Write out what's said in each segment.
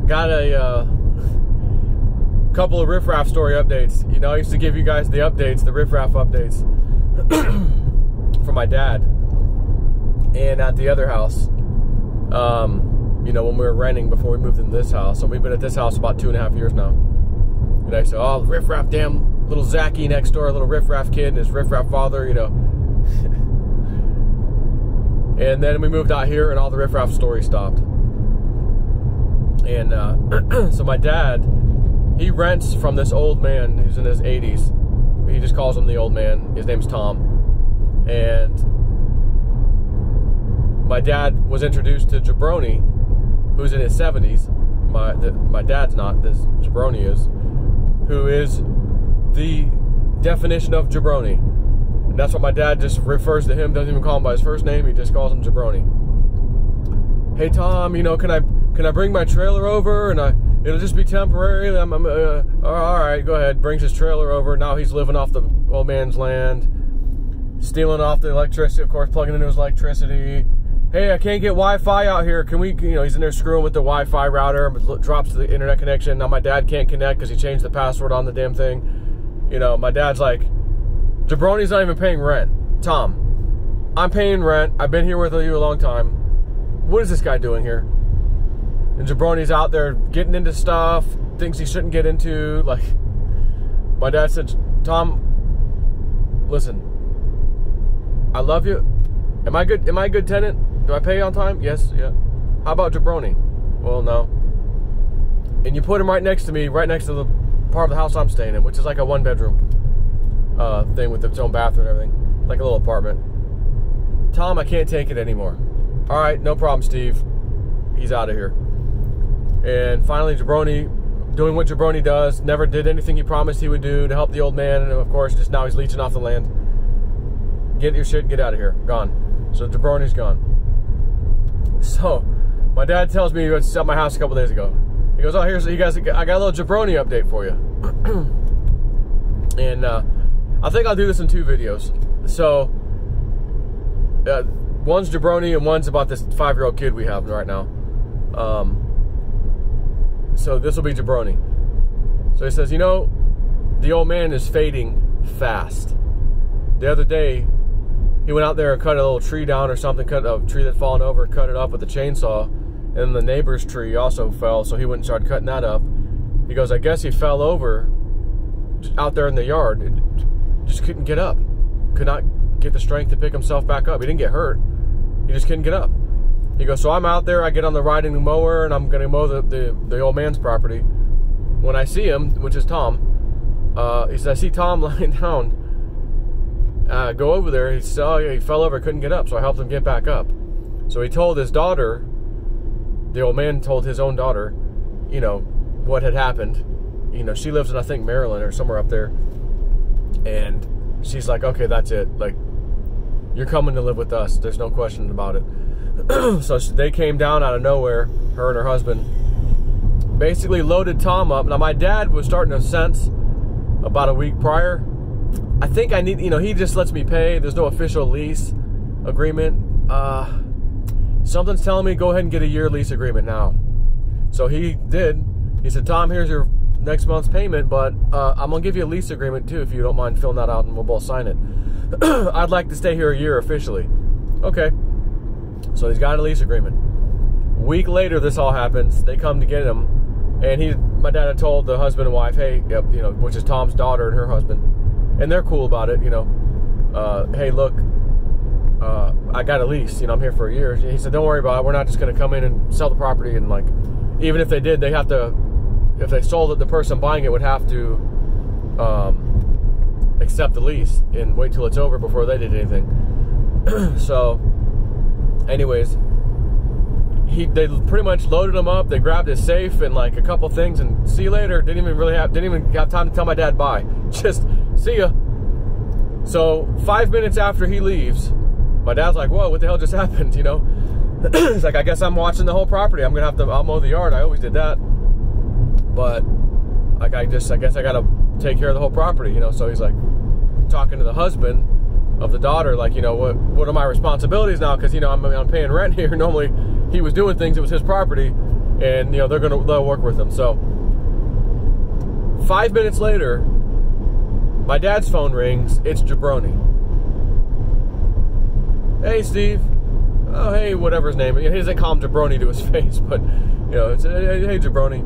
got a couple of riffraff story updates. You know, I used to give you guys the updates, the riffraff updates from my dad. And at the other house, you know, when we were renting before we moved into this house. So we've been at this house about 2.5 years now. And I said, oh, riffraff, damn, little Zachy next door, little riffraff kid and his riffraff father, you know. And then we moved out here and all the riffraff stories stopped. And so my dad, he rents from this old man who's in his 80s. He just calls him the old man. His name's Tom. And my dad was introduced to Jabroni, who's in his 70s. My dad's not, this Jabroni is, who is the definition of Jabroni. And that's what my dad just refers to him, doesn't even call him by his first name, he just calls him Jabroni. Hey Tom, you know, can I bring my trailer over? And it'll just be temporary. All right, go ahead. Brings his trailer over. Now he's living off the old man's land, stealing off the electricity, of course, plugging into his electricity. Hey, I can't get Wi-Fi out here. Can we, you know, he's in there screwing with the Wi-Fi router, drops the internet connection. Now my dad can't connect because he changed the password on the damn thing. You know, my dad's like, Jabroni's not even paying rent. Tom, I'm paying rent. I've been here with you a long time. What is this guy doing here? And Jabroni's out there getting into stuff, things he shouldn't get into. Like, my dad said, Tom, listen, I love you. Am I good? Am I a good tenant? Do I pay on time? Yes, yeah. How about Jabroni? Well, no. And you put him right next to me, right next to the part of the house I'm staying in, which is like a 1-bedroom thing with its own bathroom and everything, like a little apartment. Tom, I can't take it anymore. All right, no problem, Steve. He's out of here. And finally, Jabroni, doing what Jabroni does, never did anything he promised he would do to help the old man, and of course, just now he's leeching off the land. Get your shit, get out of here. Gone. So Jabroni's gone. So, my dad tells me he was at my house a couple days ago. He goes, oh, here's, you guys, I got a little Jabroni update for you. And I think I'll do this in 2 videos. So, one's Jabroni and one's about this 5-year-old kid we have right now. So this will be Jabroni. So he says, you know, the old man is fading fast. The other day, he went out there and cut a little tree down or something, cut a tree that's fallen over, cut it up with a chainsaw, and the neighbor's tree also fell, so he went and started cutting that up. He goes, I guess he fell over out there in the yard. It just couldn't get up. Could not get the strength to pick himself back up. He didn't get hurt. He just couldn't get up. He goes, so I'm out there, I get on the riding mower, and I'm going to mow the old man's property. When I see him, which is Tom, he says, I see Tom lying down. Go over there. He said, oh, yeah, he fell over, couldn't get up, so I helped him get back up. So he told his daughter, the old man told his own daughter, you know, what had happened. You know, she lives in, I think, Maryland or somewhere up there. And she's like, okay, that's it. Like, you're coming to live with us. There's no question about it. So they came down out of nowhere, her and her husband, basically loaded Tom up. Now, my dad was starting to sense about a week prior, I think I need, you know, he just lets me pay. There's no official lease agreement. Something's telling me go ahead and get a year lease agreement now. So he did. He said, Tom, here's your next month's payment, but I'm going to give you a lease agreement too if you don't mind filling that out and we'll both sign it. I'd like to stay here a year officially. Okay. So he's got a lease agreement. A week later, this all happens. They come to get him, and my dad had told the husband and wife, hey, you know, which is Tom's daughter and her husband, and they're cool about it, you know. Hey, look, I got a lease. You know, I'm here for a year. He said, don't worry about it. We're not just going to come in and sell the property, and like, even if they did, they have to. If they sold it, the person buying it would have to accept the lease and wait till it's over before they did anything. So. Anyways, they pretty much loaded him up. They grabbed his safe and like a couple things, and see you later. Didn't even have time to tell my dad bye. Just see ya. So 5 minutes after he leaves, my dad's like, "Whoa, what the hell just happened?" You know, it's like, I guess I'm watching the whole property. I'm gonna have to. I'll mow the yard. I always did that, but like I guess I gotta take care of the whole property. You know, so he's like talking to the husband. of the daughter, like, you know, what are my responsibilities now? Because, you know, I'm paying rent here. Normally, he was doing things. It was his property, and, you know, they'll work with him. So 5 minutes later, my dad's phone rings. It's Jabroni. Hey, Steve. Oh, hey, whatever his name is. He doesn't call him Jabroni to his face, but, you know, it's, hey, Jabroni.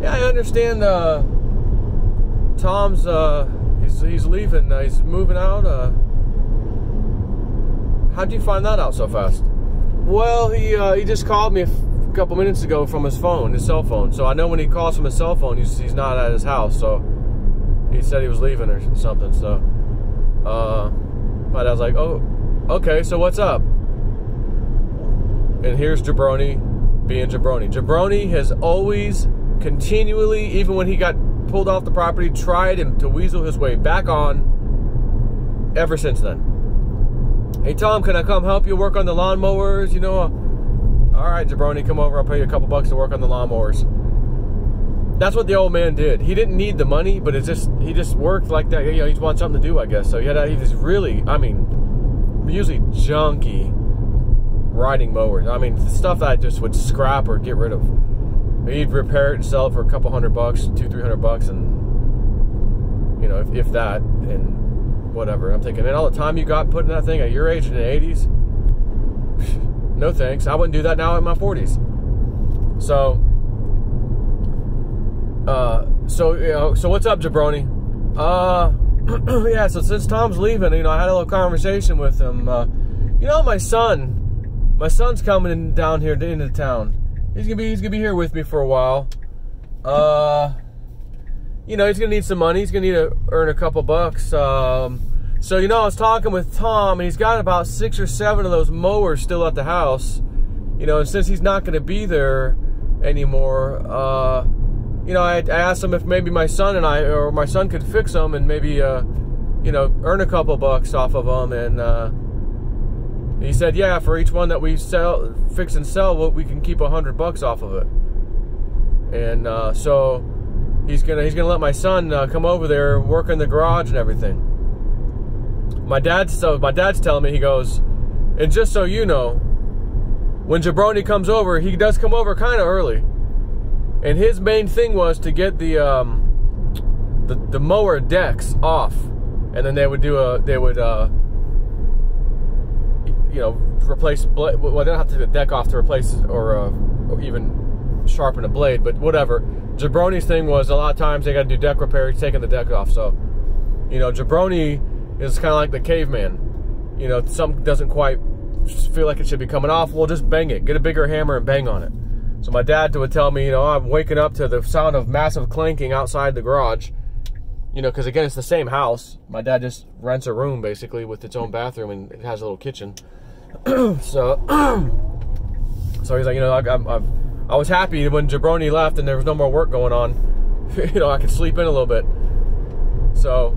Yeah, I understand, Tom's, he's leaving, he's moving out. How'd you find that out so fast? Well, he just called me a couple minutes ago from his cell phone. So I know when he calls from his cell phone, he's not at his house. So he said he was leaving or something. So my dad's like, oh, okay, so what's up? And here's Jabroni being Jabroni. Jabroni has always continually, even when he got pulled off the property, tried to weasel his way back on ever since then. Hey, Tom, can I come help you work on the lawnmowers? You know, all right, Jabroni, come over. I'll pay you a couple bucks to work on the lawnmowers. That's what the old man did. He didn't need the money, but he just worked like that. You know, he just wanted something to do, I guess. So he was really, I mean, usually junky riding mowers. I mean, stuff that I just would scrap or get rid of. He'd repair it and sell it for a couple $100, $200-300, and, you know, if that, and whatever. I'm thinking, man, all the time you got putting that thing at your age in the 80s, no thanks. I wouldn't do that now in my 40s. So what's up, Jabroni? Yeah, so since Tom's leaving, you know, I had a little conversation with him. You know, my son's coming down here into town. He's gonna be here with me for a while. You know, he's gonna need some money. He's gonna need to earn a couple bucks. So, you know, I was talking with Tom, and he's got about 6 or 7 of those mowers still at the house. You know, and since he's not gonna be there anymore, you know, I asked him if maybe my son could fix them and maybe, you know, earn a couple bucks off of them. And he said, yeah, for each one that we fix and sell, we can keep $100 off of it. And so he's gonna let my son come over there, work in the garage and everything. My dad's telling me, he goes, and just so you know, when Jabroni comes over, he does come over kind of early. And his main thing was to get the mower decks off, and then they would you know, replace, well, they don't have to take the deck off to replace or even sharpen a blade, but whatever. Jabroni's thing was a lot of times they got to do deck repair, he's taking the deck off. So, you know, Jabroni is kind of like the caveman. You know, something doesn't quite feel like it should be coming off, well, just bang it. Get a bigger hammer and bang on it. So my dad would tell me, you know, I'm waking up to the sound of massive clanking outside the garage. You know, because again, it's the same house. My dad just rents a room, basically, with its own bathroom, and it has a little kitchen. So he's like, you know, I was happy when Jabroni left and there was no more work going on. You know, I could sleep in a little bit. So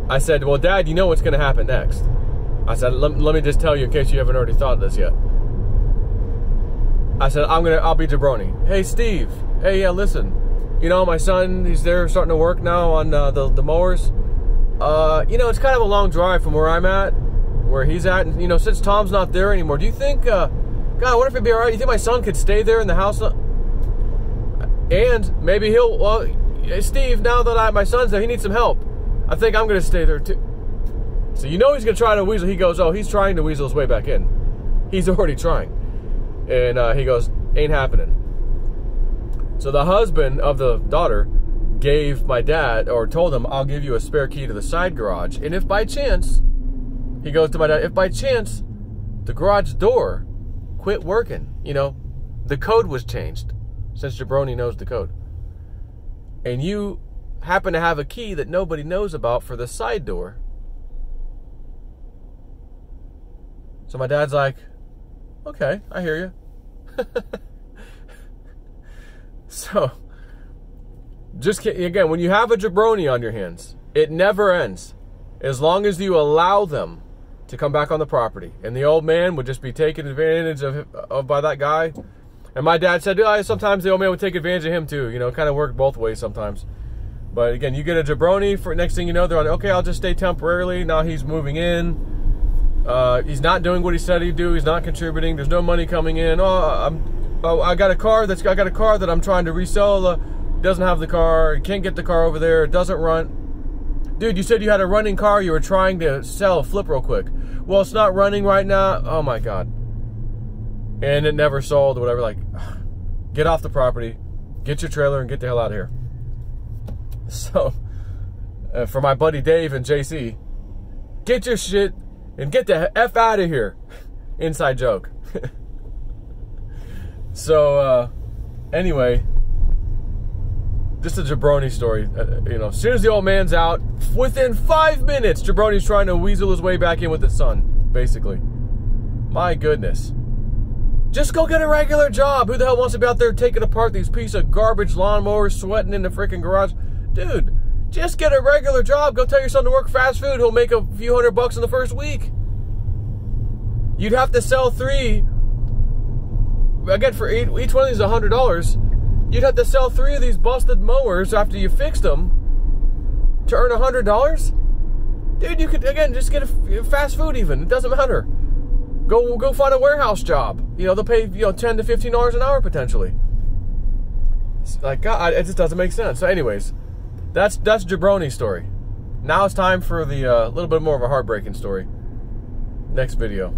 I said, well, Dad, you know what's going to happen next. I said, let me just tell you in case you haven't already thought of this yet. I said, I'll be Jabroni. Hey, Steve. Hey, yeah, listen. You know, my son, he's there starting to work now on the mowers. You know, it's kind of a long drive from where I'm at, where he's at. And, you know, since Tom's not there anymore, do you think, God, what if it'd be all right? You think my son could stay there in the house? And maybe well, Steve, now that my son's there, he needs some help. I think I'm going to stay there too. So you know he's going to try to weasel. He goes, oh, he's trying to weasel his way back in. He's already trying. And he goes, ain't happening. So the husband of the daughter gave my dad, or told him, I'll give you a spare key to the side garage. And if by chance, he goes to my dad, if by chance the garage door quit working, you know, the code was changed, since Jabroni knows the code, and you happen to have a key that nobody knows about for the side door. So my dad's like, okay, I hear you. So, just again, when you have a Jabroni on your hands, it never ends. As long as you allow them to come back on the property. And the old man would just be taken advantage of by that guy. And my dad said, sometimes the old man would take advantage of him too. You know, it kind of worked both ways sometimes. But again, you get a jabroni for next thing you know, they're like, okay, I'll just stay temporarily. Now he's moving in. He's not doing what he said he'd do. He's not contributing. There's no money coming in. I got a car that I'm trying to resell. Doesn't have the car. Can't get the car over there. It doesn't run. Dude, you said you had a running car. You were trying to sell, flip real quick. Well, it's not running right now. Oh my God. And it never sold or whatever. Like, get off the property. Get your trailer and get the hell out of here. So, for my buddy Dave and JC, get your shit and get the F out of here. Inside joke. So, anyway, just a jabroni story. You know, as soon as the old man's out, within 5 minutes, Jabroni's trying to weasel his way back in with his son, basically. My goodness. Just go get a regular job. Who the hell wants to be out there taking apart these piece of garbage lawnmowers, sweating in the freaking garage? Dude, just get a regular job. Go tell your son to work fast food. He'll make a few $100 in the first week. You'd have to sell 3. Again, for each one of these $100, you'd have to sell 3 of these busted mowers after you fixed them to earn $100. Dude, you could, again, just get a fast food even. It doesn't matter. Go find a warehouse job. You know, they'll pay, you know, $10 to $15 an hour potentially. It's like, God, it just doesn't make sense. So anyways, that's Jabroni's story. Now it's time for the little bit more of a heartbreaking story. Next video.